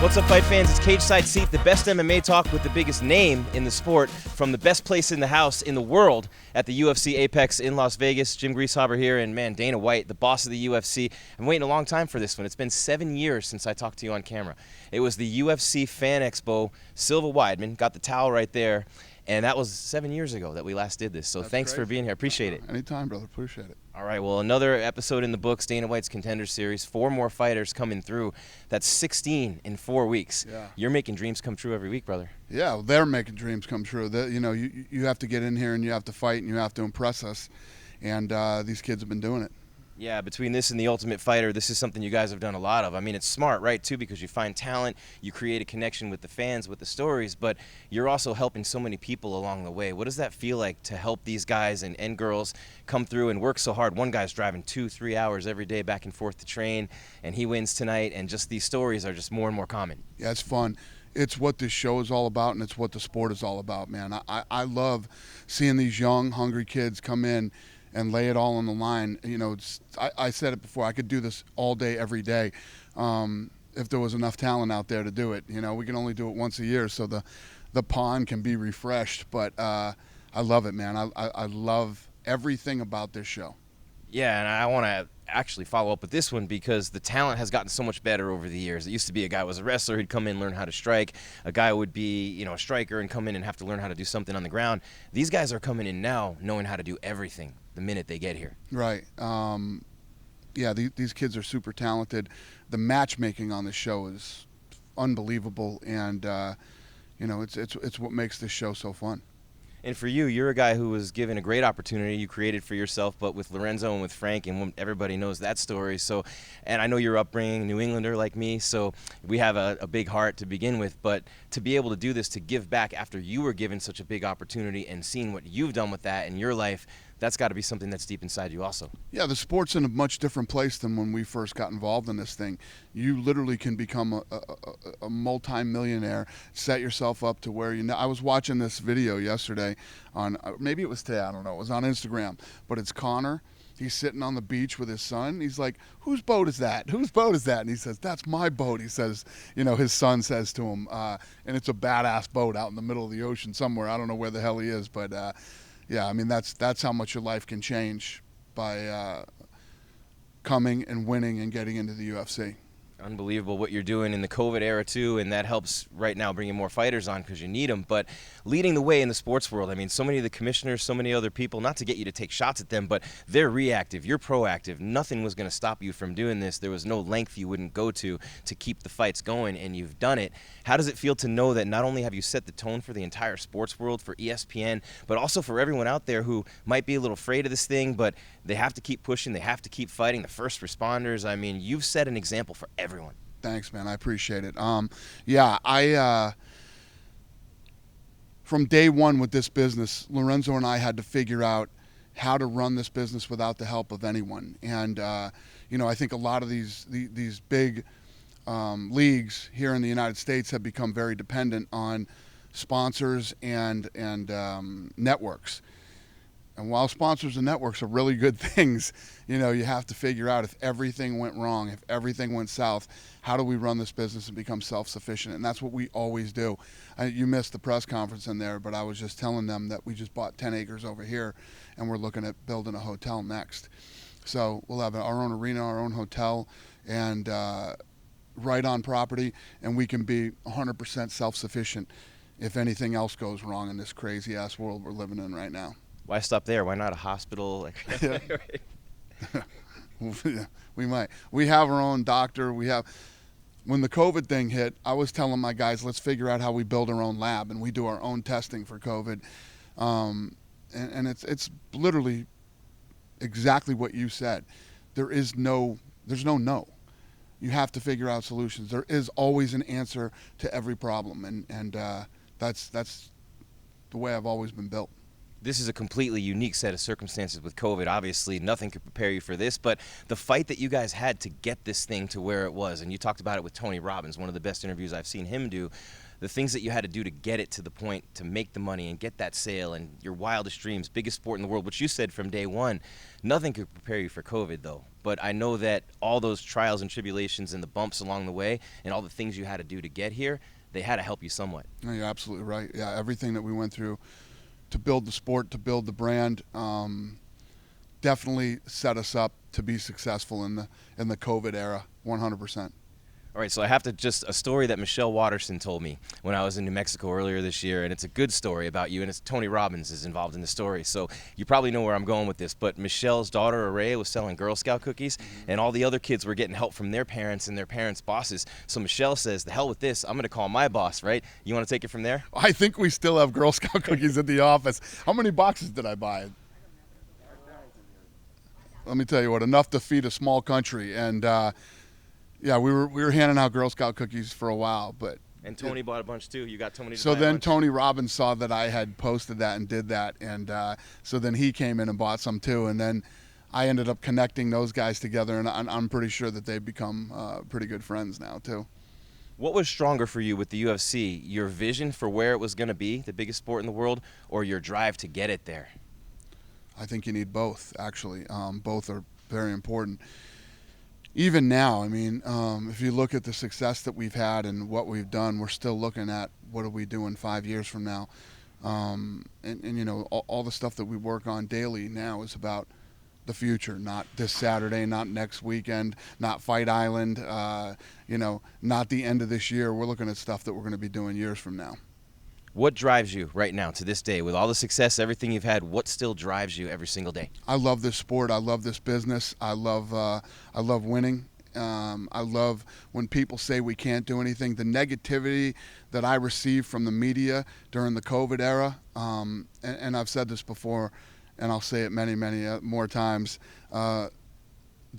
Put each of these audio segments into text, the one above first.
What's up, fight fans? It's Cage Side Seat, the best MMA talk with the biggest name in the sport from the best place in the house in the world at the UFC Apex in Las Vegas. Jim Grieshaber here, and man, Dana White, the boss of the UFC. I'm waiting a long time for this one. It's been 7 years since I talked to you on camera. It was the UFC Fan Expo. Silva Weidman got the towel right there, and that was 7 years ago that we last did this. So thanks for being here. Appreciate it. Anytime, brother. Appreciate it. All right, well, another episode in the books, Dana White's Contender Series. 4 more fighters coming through. That's 16 in 4 weeks. Yeah. You're making dreams come true every week, brother. Yeah, well, they're making dreams come true. You have to get in here and you have to fight and you have to impress us. And these kids have been doing it. Yeah, between this and The Ultimate Fighter, this is something you guys have done a lot of. I mean, it's smart, right, too, because you find talent, you create a connection with the fans, with the stories, but you're also helping so many people along the way. What does that feel like to help these guys and girls come through and work so hard? One guy's driving 2-3 hours every day back and forth to train, and he wins tonight, and just these stories are just more and more common. Yeah, it's fun. It's what this show is all about, and it's what the sport is all about, man. I love seeing these young, hungry kids come in and lay it all on the line. You know, I said it before, I could do this all day, every day, if there was enough talent out there to do it. You know, we can only do it once a year, so the pond can be refreshed. But I love it, man. I love everything about this show. Yeah, and I want to actually follow up with this one because the talent has gotten so much better over the years. It used to be a guy was a wrestler, he'd come in, learn how to strike. A guy would be, you know, a striker and come in and have to learn how to do something on the ground. These guys are coming in now knowing how to do everything the minute they get here. Right. Yeah, these kids are super talented. The matchmaking on the show is unbelievable, and you know, it's what makes this show so fun. And for you, you're a guy who was given a great opportunity you created for yourself, but with Lorenzo and with Frank, and everybody knows that story. So, and I know your upbringing, New Englander like me, so we have a big heart to begin with. But to be able to do this, to give back after you were given such a big opportunity and seeing what you've done with that in your life, that's got to be something that's deep inside you also. Yeah, the sport's in a much different place than when we first got involved in this thing. You literally can become a multi-millionaire, set yourself up to where you know. I was watching this video yesterday on, maybe it was today, I don't know, it was on Instagram, but it's Conor. He's sitting on the beach with his son. He's like, whose boat is that? Whose boat is that? And he says, that's my boat. He says, you know, his son says to him, and it's a badass boat out in the middle of the ocean somewhere. I don't know where the hell he is, but yeah, I mean, that's how much your life can change by coming and winning and getting into the UFC. Unbelievable what you're doing in the COVID era too, and that helps right now bringing more fighters on because you need them. But leading the way in the sports world, I mean, so many of the commissioners, so many other people, not to get you to take shots at them, but they're reactive, you're proactive. Nothing was going to stop you from doing this. There was no length you wouldn't go to keep the fights going, and you've done it. How does it feel to know that not only have you set the tone for the entire sports world, for ESPN, but also for everyone out there who might be a little afraid of this thing, but they have to keep pushing, they have to keep fighting, the first responders. I mean, you've set an example for everyone. Thanks, man. I appreciate it. Yeah, I from day one with this business, Lorenzo and I had to figure out how to run this business without the help of anyone. And you know, I think a lot of these big leagues here in the United States have become very dependent on sponsors and networks. And while sponsors and networks are really good things, you know, you have to figure out if everything went wrong, if everything went south, how do we run this business and become self-sufficient? And that's what we always do. You missed the press conference in there, but I was just telling them that we just bought 10 acres over here, and we're looking at building a hotel next. So we'll have our own arena, our own hotel, and right on property, and we can be 100% self-sufficient if anything else goes wrong in this crazy-ass world we're living in right now. Why stop there? Why not a hospital? Yeah. We might. We have our own doctor. When the COVID thing hit, I was telling my guys, let's figure out how we build our own lab, and we do our own testing for COVID. And it's literally exactly what you said. There's no no. You have to figure out solutions. There is always an answer to every problem, and that's the way I've always been built. This is a completely unique set of circumstances with COVID. Obviously, nothing could prepare you for this, but the fight that you guys had to get this thing to where it was, and you talked about it with Tony Robbins, one of the best interviews I've seen him do, the things that you had to do to get it to the point to make the money and get that sale and your wildest dreams, biggest sport in the world, which you said from day one, nothing could prepare you for COVID, though. but I know that all those trials and tribulations and the bumps along the way and all the things you had to do to get here, they had to help you somewhat. No, you're absolutely right. Yeah, everything that we went through to build the sport, to build the brand, definitely set us up to be successful in the COVID era, 100%. All right, so I have to a story that Michelle Waterson told me when I was in New Mexico earlier this year, and it's a good story about you, and it's Tony Robbins is involved in the story, so you probably know where I'm going with this, but Michelle's daughter, Araya, was selling Girl Scout cookies, and all the other kids were getting help from their parents and their parents' bosses, so Michelle says, the hell with this, I'm going to call my boss, right? You want to take it from there? I think we still have Girl Scout cookies at the office. How many boxes did I buy? Let me tell you what, enough to feed a small country, and yeah, we were handing out Girl Scout cookies for a while, but and Tony bought a bunch too. You got Tony to so buy then a bunch? Tony Robbins saw that I had posted that and did that, and so then he came in and bought some too, and then I ended up connecting those guys together, and I'm pretty sure that they've become pretty good friends now too. What was stronger for you with the UFC, your vision for where it was going to be, the biggest sport in the world, or your drive to get it there? I think you need both, actually. Both are very important. Even now, I mean, if you look at the success that we've had and what we've done, we're still looking at what are we doing 5 years from now. And you know, all the stuff that we work on daily now is about the future, not this Saturday, not next weekend, not Fight Island, you know, not the end of this year. We're looking at stuff that we're going to be doing years from now. What drives you right now to this day? With all the success, everything you've had, what still drives you every single day? I love this sport. I love this business. I love winning. I love when people say we can't do anything. The negativity that I received from the media during the COVID era, and I've said this before, and I'll say it many, many more times, the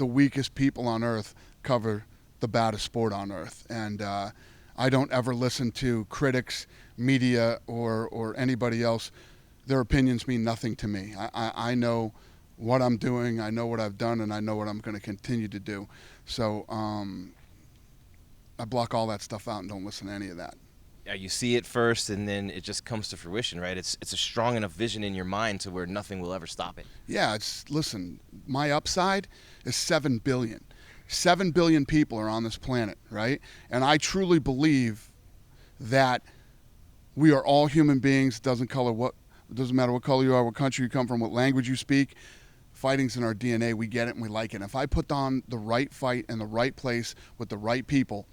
weakest people on earth cover the baddest sport on earth. And I don't ever listen to critics, media, or anybody else. Their opinions mean nothing to me. I know what I'm doing, I know what I've done, and I know what I'm going to continue to do. So I block all that stuff out and don't listen to any of that. Yeah, you see it first, and then it just comes to fruition, right? It's a strong enough vision in your mind to where nothing will ever stop it. Yeah, listen, my upside is 7 billion. 7 billion people are on this planet, right? And I truly believe that we are all human beings. It doesn't matter what color you are, what country you come from, what language you speak. Fighting's in our DNA. We get it and we like it. And if I put on the right fight in the right place with the right people,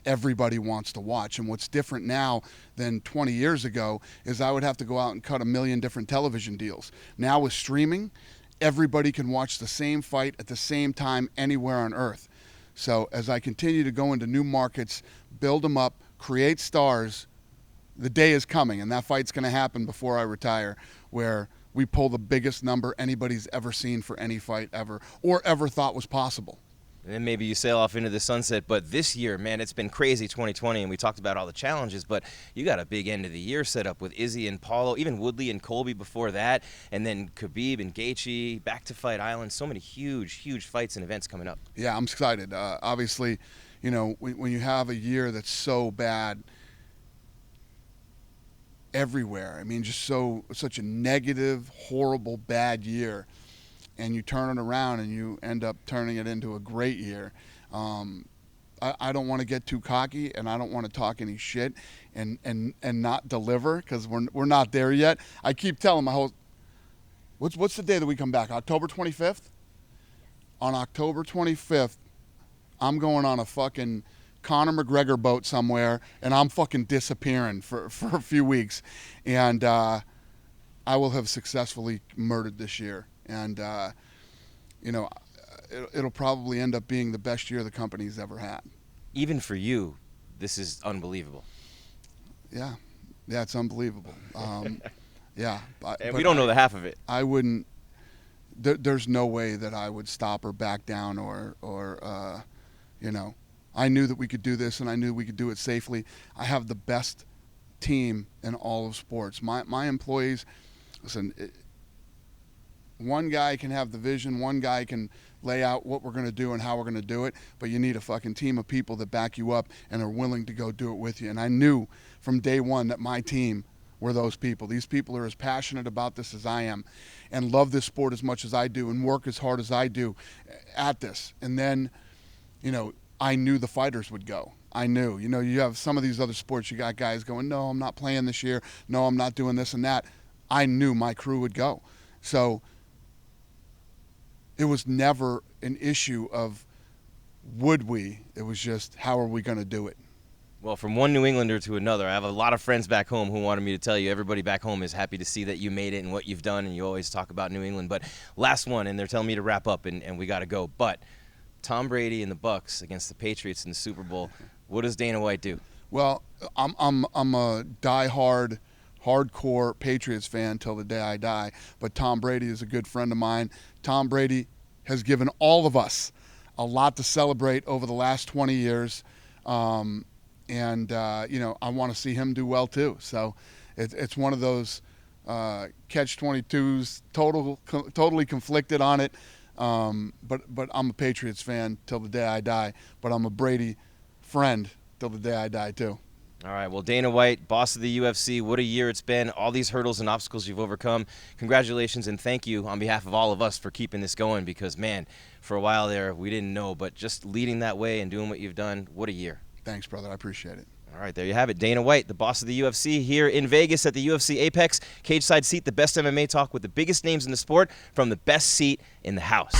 everybody wants to watch. And what's different now than 20 years ago is I would have to go out and cut 1 million different television deals. Now with streaming, everybody can watch the same fight at the same time anywhere on earth. So as I continue to go into new markets, build them up, create stars, the day is coming, and that fight's going to happen before I retire, where we pull the biggest number anybody's ever seen for any fight ever, or ever thought was possible. And then maybe you sail off into the sunset. But this year, man, it's been crazy, 2020, and we talked about all the challenges, but you got a big end of the year set up with Izzy and Paulo, even Woodley and Colby before that, and then Khabib and Gaethje, back to Fight Island. So many huge, huge fights and events coming up. Yeah, I'm excited. Obviously, you know, when you have a year that's so bad everywhere, I mean, just such a negative, horrible, bad year, and you turn it around and you end up turning it into a great year. I don't want to get too cocky, and I don't want to talk any shit and not deliver, because we're not there yet. I keep telling my whole, what's the day that we come back? October 25th? On October 25th, I'm going on a fucking Conor McGregor boat somewhere, and I'm fucking disappearing for a few weeks, and I will have successfully murdered this year. And, you know, it'll probably end up being the best year the company's ever had. Even for you, this is unbelievable. Yeah, it's unbelievable. Yeah. And we don't know the half of it. I wouldn't, there's no way that I would stop or back down or you know, I knew that we could do this, and I knew we could do it safely. I have the best team in all of sports. My employees, listen, one guy can have the vision, one guy can lay out what we're going to do and how we're going to do it, but you need a fucking team of people that back you up and are willing to go do it with you. And I knew from day one that my team were those people. These people are as passionate about this as I am and love this sport as much as I do and work as hard as I do at this. And then, I knew the fighters would go. I knew. You have some of these other sports, you got guys going, no, I'm not playing this year. No, I'm not doing this and that. I knew my crew would go. So it was never an issue of would we. It was just how are we going to do it. Well, from one New Englander to another, I have a lot of friends back home who wanted me to tell you everybody back home is happy to see that you made it and what you've done, and you always talk about New England. But last one, and they're telling me to wrap up, and we got to go. But Tom Brady and the Bucs against the Patriots in the Super Bowl, what does Dana White do? Well, I'm a diehard, hardcore Patriots fan till the day I die, but Tom Brady is a good friend of mine. Tom Brady has given all of us a lot to celebrate over the last 20 years. I want to see him do well too. So it's one of those catch-22s, totally conflicted on it. But I'm a Patriots fan till the day I die. But I'm a Brady friend till the day I die too. All right, well, Dana White, boss of the UFC, what a year it's been, all these hurdles and obstacles you've overcome. Congratulations, and thank you on behalf of all of us for keeping this going because, man, for a while there, we didn't know, but just leading that way and doing what you've done, what a year. Thanks, brother. I appreciate it. All right, there you have it. Dana White, the boss of the UFC, here in Vegas at the UFC Apex. Cage Side Seat, the best MMA talk with the biggest names in the sport from the best seat in the house.